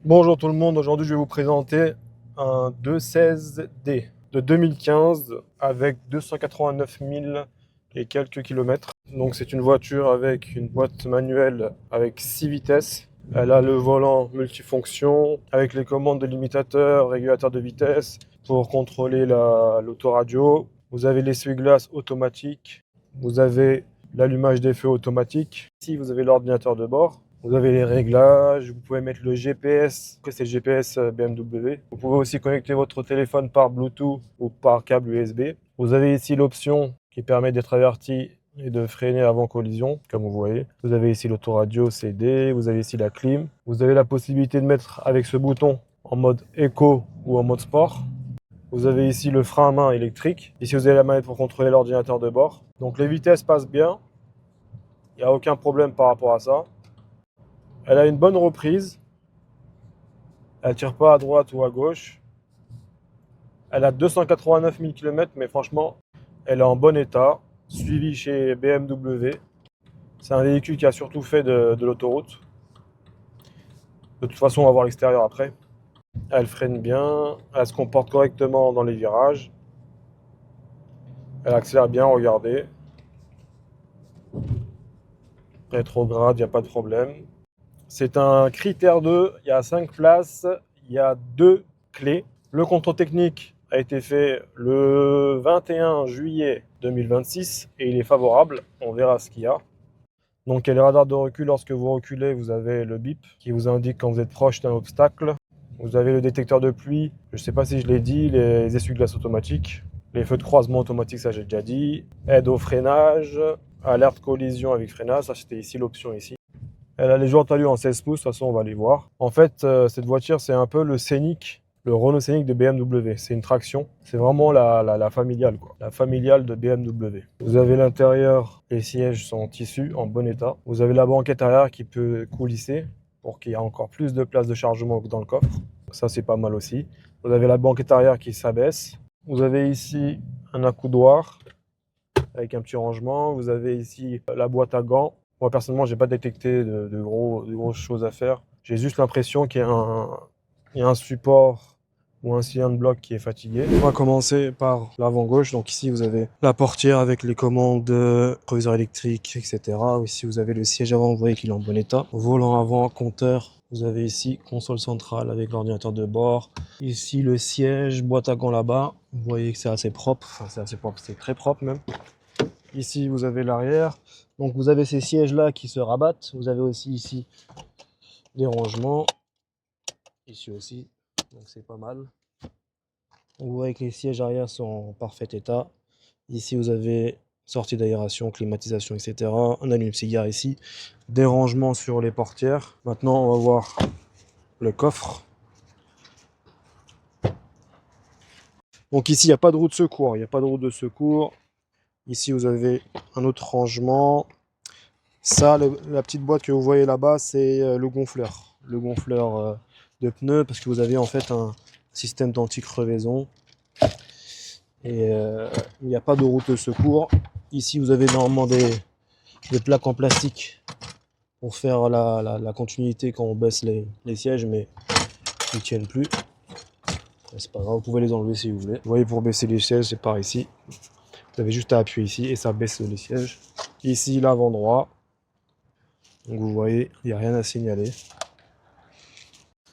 Bonjour tout le monde, aujourd'hui je vais vous présenter un 216D de 2015 avec 289 000 et quelques kilomètres. Donc c'est une voiture avec une boîte manuelle avec 6 vitesses. Elle a le volant multifonction avec les commandes de limitateur, régulateur de vitesse pour contrôler l'autoradio. Vous avez l'essuie-glace automatique. Vous avez l'allumage des feux automatique. Ici vous avez l'ordinateur de bord. Vous avez les réglages, vous pouvez mettre le GPS, après c'est le GPS BMW. Vous pouvez aussi connecter votre téléphone par Bluetooth ou par câble USB. Vous avez ici l'option qui permet d'être averti et de freiner avant collision, comme vous voyez. Vous avez ici l'autoradio CD, vous avez ici la clim. Vous avez la possibilité de mettre avec ce bouton en mode éco ou en mode sport. Vous avez ici le frein à main électrique. Ici vous avez la manette pour contrôler l'ordinateur de bord. Donc les vitesses passent bien, il n'y a aucun problème par rapport à ça. Elle a une bonne reprise. Elle tire pas à droite ou à gauche. Elle a 289 000 km, mais franchement, elle est en bon état. Suivi chez BMW. C'est un véhicule qui a surtout fait de l'autoroute. De toute façon, on va voir l'extérieur après. Elle freine bien. Elle se comporte correctement dans les virages. Elle accélère bien, regardez. Rétrograde, il n'y a pas de problème. C'est un Critère 2. Il y a 5 places. Il y a 2 clés. Le contrôle technique a été fait le 21 juillet 2026 et il est favorable. On verra ce qu'il y a. Donc, il y a les radars de recul. Lorsque vous reculez, vous avez le bip qui vous indique quand vous êtes proche d'un obstacle. Vous avez le détecteur de pluie. Je ne sais pas si je l'ai dit, les essuie-glaces automatiques. Les feux de croisement automatiques, ça j'ai déjà dit. Aide au freinage. Alerte collision avec freinage. Ça, c'était ici l'option ici. Elle a les jantes à lui en 16 pouces. De toute façon, on va les voir. En fait, cette voiture, c'est un peu le Scénic. Le Renault Scénic de BMW, c'est une traction. C'est vraiment la familiale, quoi. La familiale de BMW. Vous avez l'intérieur, les sièges sont en tissu, en bon état. Vous avez la banquette arrière qui peut coulisser pour qu'il y ait encore plus de place de chargement que dans le coffre. Ça, c'est pas mal aussi. Vous avez la banquette arrière qui s'abaisse. Vous avez ici un accoudoir avec un petit rangement. Vous avez ici la boîte à gants. Moi, personnellement, j'ai pas détecté de grosses choses à faire. J'ai juste l'impression qu'il y a un support ou un cylindre bloc qui est fatigué. On va commencer par l'avant gauche. Donc ici, vous avez la portière avec les commandes de proviseur électrique, etc. Ici, vous avez le siège avant, vous voyez qu'il est en bon état. Volant avant, compteur. Vous avez ici console centrale avec l'ordinateur de bord. Ici, le siège, boîte à gants là-bas. Vous voyez que c'est assez propre. Enfin, c'est assez propre, c'est très propre même. Ici, vous avez l'arrière. Donc, vous avez ces sièges-là qui se rabattent. Vous avez aussi ici des rangements. Ici aussi. Donc, c'est pas mal. Vous voyez que les sièges arrière sont en parfait état. Ici, vous avez sortie d'aération, climatisation, etc. Un allume-cigare ici. Des rangements sur les portières. Maintenant, on va voir le coffre. Donc ici, il n'y a pas de roue de secours. Il n'y a pas de roue de secours. Ici, vous avez un autre rangement. Ça, la petite boîte que vous voyez là-bas, c'est le gonfleur. Le gonfleur de pneus, parce que vous avez en fait un système d'anti-crevaison. Et il n'y a pas de route de secours. Ici, vous avez normalement des plaques en plastique pour faire la continuité quand on baisse les sièges, mais ils ne tiennent plus. C'est pas grave, vous pouvez les enlever si vous voulez. Vous voyez, pour baisser les sièges, c'est par ici. Vous avez juste à appuyer ici et ça baisse les sièges. Ici, l'avant droit. Donc vous voyez, il n'y a rien à signaler.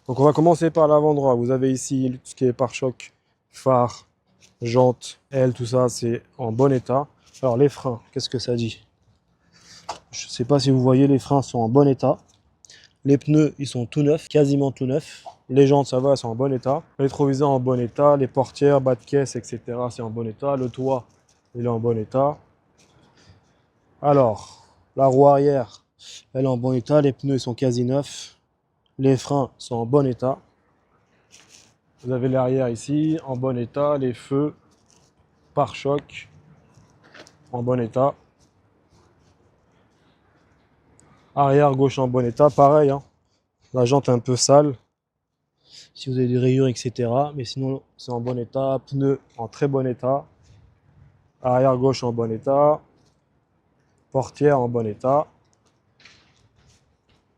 Donc on va commencer par l'avant droit. Vous avez ici tout ce qui est pare-choc, phare, jantes, ailes, tout ça, c'est en bon état. Alors les freins, qu'est-ce que ça dit? Je ne sais pas si vous voyez, les freins sont en bon état. Les pneus, ils sont tout neufs, quasiment tout neufs. Les jantes, ça va, elles sont en bon état. Les rétroviseurs en bon état. Les portières, bas de caisse, etc., c'est en bon état. Le toit, il est en bon état. Alors, la roue arrière, elle est en bon état. Les pneus sont quasi neufs. Les freins sont en bon état. Vous avez l'arrière ici, en bon état. Les feux, pare-choc, en bon état. Arrière gauche en bon état, pareil, hein. La jante est un peu sale. Si vous avez des rayures, etc. Mais sinon, c'est en bon état. Pneus en très bon état. Arrière gauche en bon état. Portière en bon état.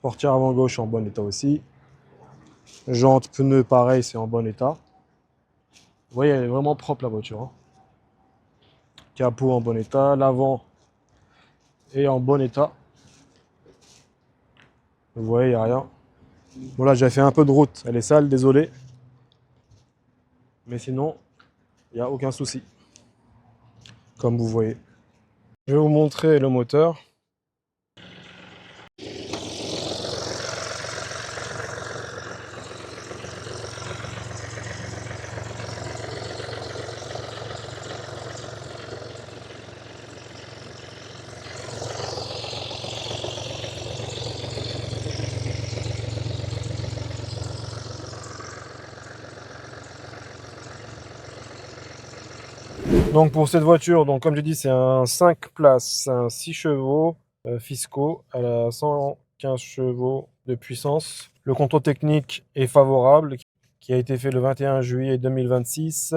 Portière avant gauche en bon état aussi. Jantes, pneus, pareil, c'est en bon état. Vous voyez, elle est vraiment propre la voiture, hein. Capot en bon état, l'avant est en bon état. Vous voyez, il n'y a rien. Bon là, j'ai fait un peu de route, elle est sale, désolé. Mais sinon, il n'y a aucun souci. Comme vous voyez. Je vais vous montrer le moteur. Donc pour cette voiture, donc comme j'ai dit, c'est un 5 places, un 6 chevaux fiscaux, elle a 115 chevaux de puissance. Le contrôle technique est favorable, qui a été fait le 21 juillet 2026.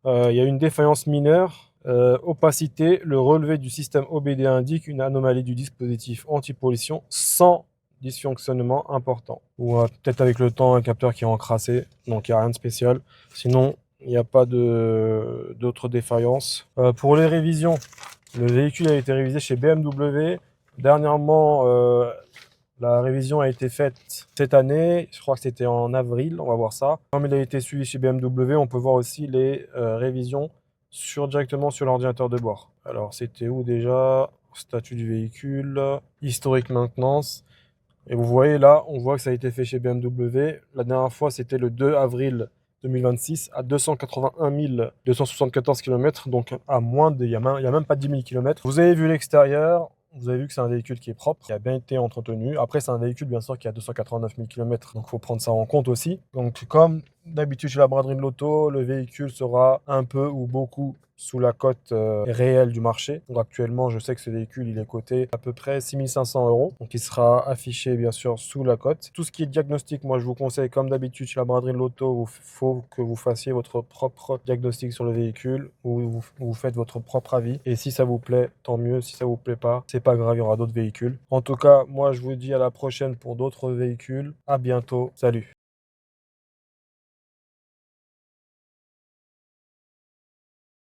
Il y a une défaillance mineure. Opacité, le relevé du système OBD indique une anomalie du dispositif anti-pollution sans dysfonctionnement important. Ou peut-être avec le temps un capteur qui est encrassé, donc il n'y a rien de spécial. Sinon, il n'y a pas d'autres défaillances. Pour les révisions, le véhicule a été révisé chez BMW. Dernièrement, la révision a été faite cette année. Je crois que c'était en avril. On va voir ça. Comme il a été suivi chez BMW, on peut voir aussi les révisions directement sur l'ordinateur de bord. Alors, c'était où déjà? Statut du véhicule, historique maintenance. Et vous voyez là, on voit que ça a été fait chez BMW. La dernière fois, c'était le 2 avril 2026 à 281 274 km, donc à moins de, il y a même pas 10 000 km. Vous avez vu l'extérieur, vous avez vu que c'est un véhicule qui est propre, qui a bien été entretenu. Après, c'est un véhicule, bien sûr, qui a 289 000 km, donc il faut prendre ça en compte aussi. Donc, comme d'habitude chez la braderie de l'auto, le véhicule sera un peu ou beaucoup sous la cote réelle du marché. Donc actuellement, je sais que ce véhicule, il est coté à peu près 6 500 €. Donc il sera affiché bien sûr sous la cote. Tout ce qui est diagnostic, moi je vous conseille comme d'habitude chez la braderie de l'auto, il faut que vous fassiez votre propre diagnostic sur le véhicule, ou vous faites votre propre avis. Et si ça vous plaît, tant mieux. Si ça vous plaît pas, c'est pas grave, il y aura d'autres véhicules. En tout cas, moi je vous dis à la prochaine pour d'autres véhicules. À bientôt. Salut.